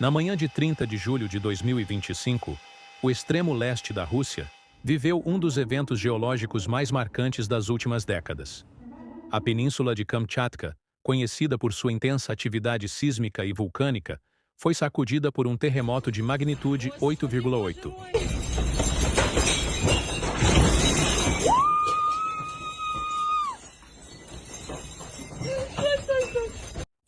Na manhã de 30 de julho de 2025, o extremo leste da Rússia viveu um dos eventos geológicos mais marcantes das últimas décadas. A península de Kamchatka, conhecida por sua intensa atividade sísmica e vulcânica, foi sacudida por um terremoto de magnitude 8,8.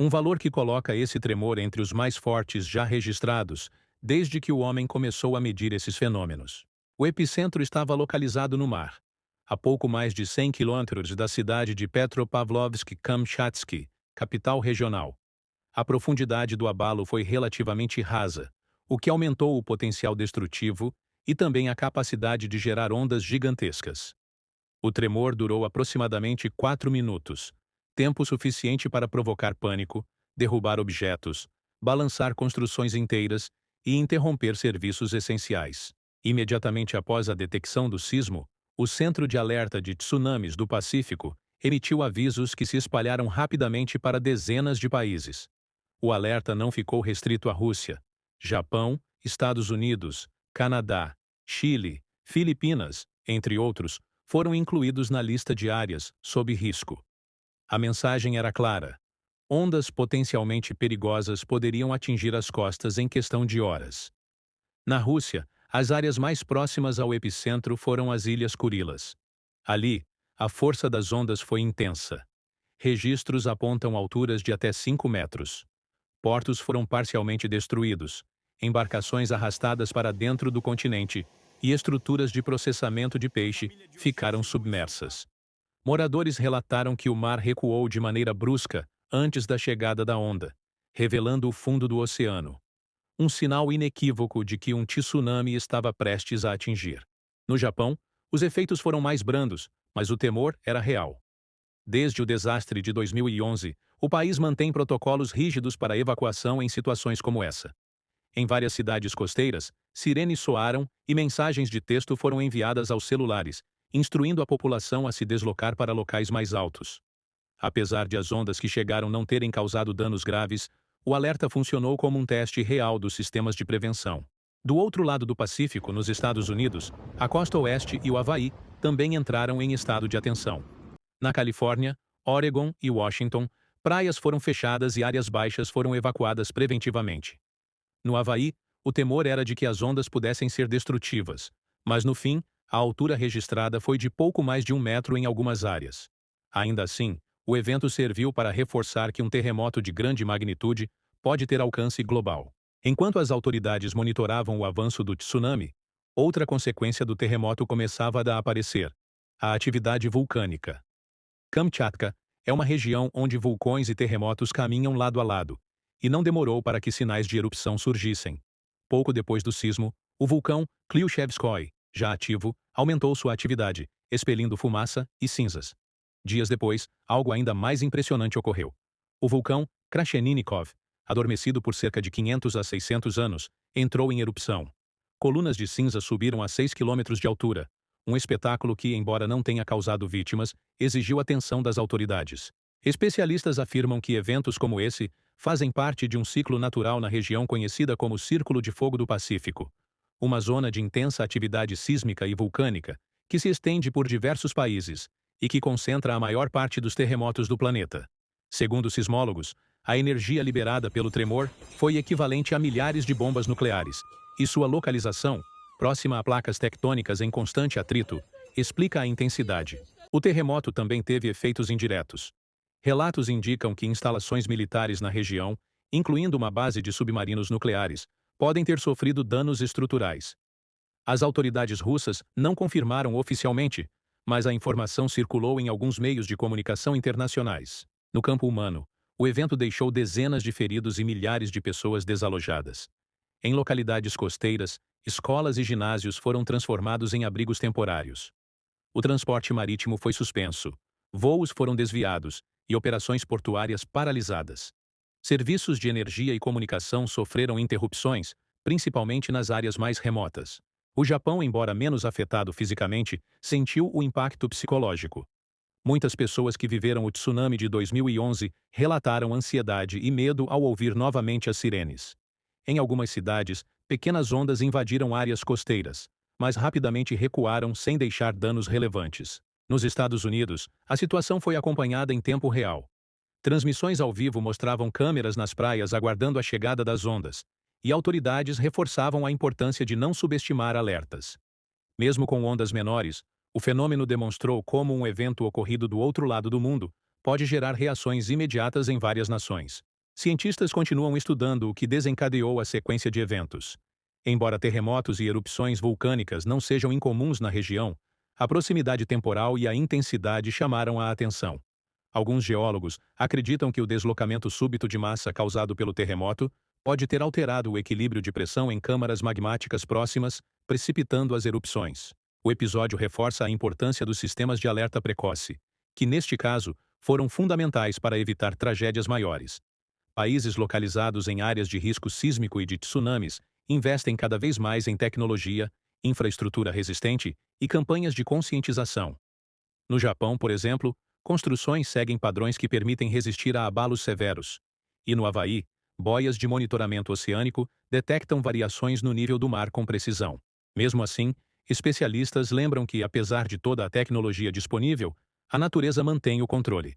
Um valor que coloca esse tremor entre os mais fortes já registrados desde que o homem começou a medir esses fenômenos. O epicentro estava localizado no mar, a pouco mais de 100 quilômetros da cidade de Petropavlovsk-Kamchatsky, capital regional. A profundidade do abalo foi relativamente rasa, o que aumentou o potencial destrutivo e também a capacidade de gerar ondas gigantescas. O tremor durou aproximadamente 4 minutos, tempo suficiente para provocar pânico, derrubar objetos, balançar construções inteiras e interromper serviços essenciais. Imediatamente após a detecção do sismo, o Centro de Alerta de Tsunamis do Pacífico emitiu avisos que se espalharam rapidamente para dezenas de países. O alerta não ficou restrito à Rússia. Japão, Estados Unidos, Canadá, Chile, Filipinas, entre outros, foram incluídos na lista de áreas sob risco. A mensagem era clara: ondas potencialmente perigosas poderiam atingir as costas em questão de horas. Na Rússia, as áreas mais próximas ao epicentro foram as Ilhas Kurilas. Ali, a força das ondas foi intensa. Registros apontam alturas de até 5 metros. Portos foram parcialmente destruídos, embarcações arrastadas para dentro do continente e estruturas de processamento de peixe ficaram submersas. Moradores relataram que o mar recuou de maneira brusca antes da chegada da onda, revelando o fundo do oceano. Um sinal inequívoco de que um tsunami estava prestes a atingir. No Japão, os efeitos foram mais brandos, mas o temor era real. Desde o desastre de 2011, o país mantém protocolos rígidos para evacuação em situações como essa. Em várias cidades costeiras, sirenes soaram e mensagens de texto foram enviadas aos celulares, instruindo a população a se deslocar para locais mais altos. Apesar de as ondas que chegaram não terem causado danos graves, o alerta funcionou como um teste real dos sistemas de prevenção. Do outro lado do Pacífico, nos Estados Unidos, a costa oeste e o Havaí também entraram em estado de atenção. Na Califórnia, Oregon e Washington, praias foram fechadas e áreas baixas foram evacuadas preventivamente. No Havaí, o temor era de que as ondas pudessem ser destrutivas, mas no fim, a altura registrada foi de pouco mais de 1 metro em algumas áreas. Ainda assim, o evento serviu para reforçar que um terremoto de grande magnitude pode ter alcance global. Enquanto as autoridades monitoravam o avanço do tsunami, outra consequência do terremoto começava a aparecer: a atividade vulcânica. Kamchatka é uma região onde vulcões e terremotos caminham lado a lado, e não demorou para que sinais de erupção surgissem. Pouco depois do sismo, o vulcão Klyuchevskoy, já ativo, aumentou sua atividade, expelindo fumaça e cinzas. Dias depois, algo ainda mais impressionante ocorreu. O vulcão Krasheninnikov, adormecido por cerca de 500 a 600 anos, entrou em erupção. Colunas de cinza subiram a 6 quilômetros de altura, um espetáculo que, embora não tenha causado vítimas, exigiu atenção das autoridades. Especialistas afirmam que eventos como esse fazem parte de um ciclo natural na região conhecida como Círculo de Fogo do Pacífico, uma zona de intensa atividade sísmica e vulcânica que se estende por diversos países e que concentra a maior parte dos terremotos do planeta. Segundo sismólogos, a energia liberada pelo tremor foi equivalente a milhares de bombas nucleares, e sua localização, próxima a placas tectônicas em constante atrito, explica a intensidade. O terremoto também teve efeitos indiretos. Relatos indicam que instalações militares na região, incluindo uma base de submarinos nucleares, podem ter sofrido danos estruturais. As autoridades russas não confirmaram oficialmente, mas a informação circulou em alguns meios de comunicação internacionais. No campo humano, o evento deixou dezenas de feridos e milhares de pessoas desalojadas. Em localidades costeiras, escolas e ginásios foram transformados em abrigos temporários. O transporte marítimo foi suspenso, voos foram desviados e operações portuárias paralisadas. Serviços de energia e comunicação sofreram interrupções, principalmente nas áreas mais remotas. O Japão, embora menos afetado fisicamente, sentiu o impacto psicológico. Muitas pessoas que viveram o tsunami de 2011 relataram ansiedade e medo ao ouvir novamente as sirenes. Em algumas cidades, pequenas ondas invadiram áreas costeiras, mas rapidamente recuaram sem deixar danos relevantes. Nos Estados Unidos, a situação foi acompanhada em tempo real. Transmissões ao vivo mostravam câmeras nas praias aguardando a chegada das ondas, e autoridades reforçavam a importância de não subestimar alertas. Mesmo com ondas menores, o fenômeno demonstrou como um evento ocorrido do outro lado do mundo pode gerar reações imediatas em várias nações. Cientistas continuam estudando o que desencadeou a sequência de eventos. Embora terremotos e erupções vulcânicas não sejam incomuns na região, a proximidade temporal e a intensidade chamaram a atenção. Alguns geólogos acreditam que o deslocamento súbito de massa causado pelo terremoto pode ter alterado o equilíbrio de pressão em câmaras magmáticas próximas, precipitando as erupções. O episódio reforça a importância dos sistemas de alerta precoce, que neste caso foram fundamentais para evitar tragédias maiores. Países localizados em áreas de risco sísmico e de tsunamis investem cada vez mais em tecnologia, infraestrutura resistente e campanhas de conscientização. No Japão, por exemplo, construções seguem padrões que permitem resistir a abalos severos. E no Havaí, boias de monitoramento oceânico detectam variações no nível do mar com precisão. Mesmo assim, especialistas lembram que, apesar de toda a tecnologia disponível, a natureza mantém o controle.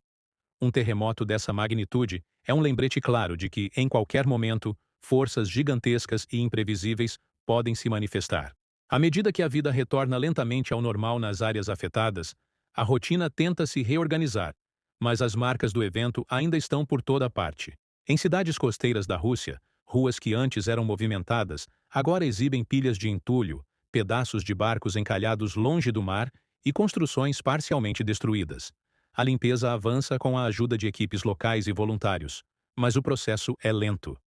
Um terremoto dessa magnitude é um lembrete claro de que, em qualquer momento, forças gigantescas e imprevisíveis podem se manifestar. À medida que a vida retorna lentamente ao normal nas áreas afetadas, a rotina tenta se reorganizar, mas as marcas do evento ainda estão por toda parte. Em cidades costeiras da Rússia, ruas que antes eram movimentadas agora exibem pilhas de entulho, pedaços de barcos encalhados longe do mar e construções parcialmente destruídas. A limpeza avança com a ajuda de equipes locais e voluntários, mas o processo é lento.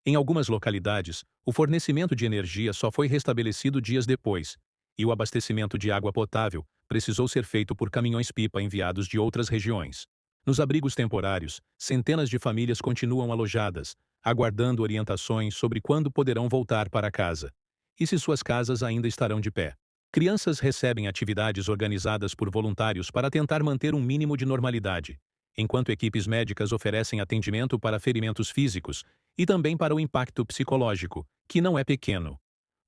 Em algumas localidades, o fornecimento de energia só foi restabelecido dias depois, e o abastecimento de água potável precisou ser feito por caminhões-pipa enviados de outras regiões. Nos abrigos temporários, centenas de famílias continuam alojadas, aguardando orientações sobre quando poderão voltar para casa, e se suas casas ainda estarão de pé. Crianças recebem atividades organizadas por voluntários para tentar manter um mínimo de normalidade, enquanto equipes médicas oferecem atendimento para ferimentos físicos e também para o impacto psicológico, que não é pequeno.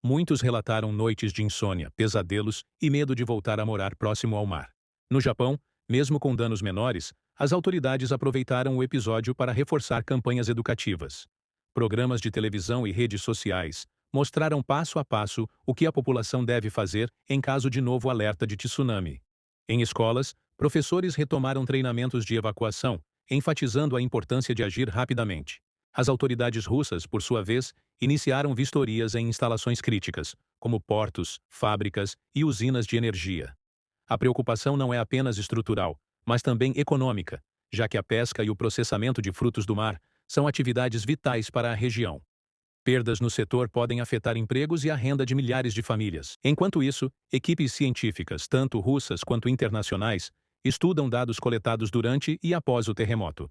Muitos relataram noites de insônia, pesadelos e medo de voltar a morar próximo ao mar. No Japão, mesmo com danos menores, as autoridades aproveitaram o episódio para reforçar campanhas educativas. Programas de televisão e redes sociais mostraram passo a passo o que a população deve fazer em caso de novo alerta de tsunami. Em escolas, professores retomaram treinamentos de evacuação, enfatizando a importância de agir rapidamente. As autoridades russas, por sua vez, iniciaram vistorias em instalações críticas, como portos, fábricas e usinas de energia. A preocupação não é apenas estrutural, mas também econômica, já que a pesca e o processamento de frutos do mar são atividades vitais para a região. Perdas no setor podem afetar empregos e a renda de milhares de famílias. Enquanto isso, equipes científicas, tanto russas quanto internacionais, estudam dados coletados durante e após o terremoto.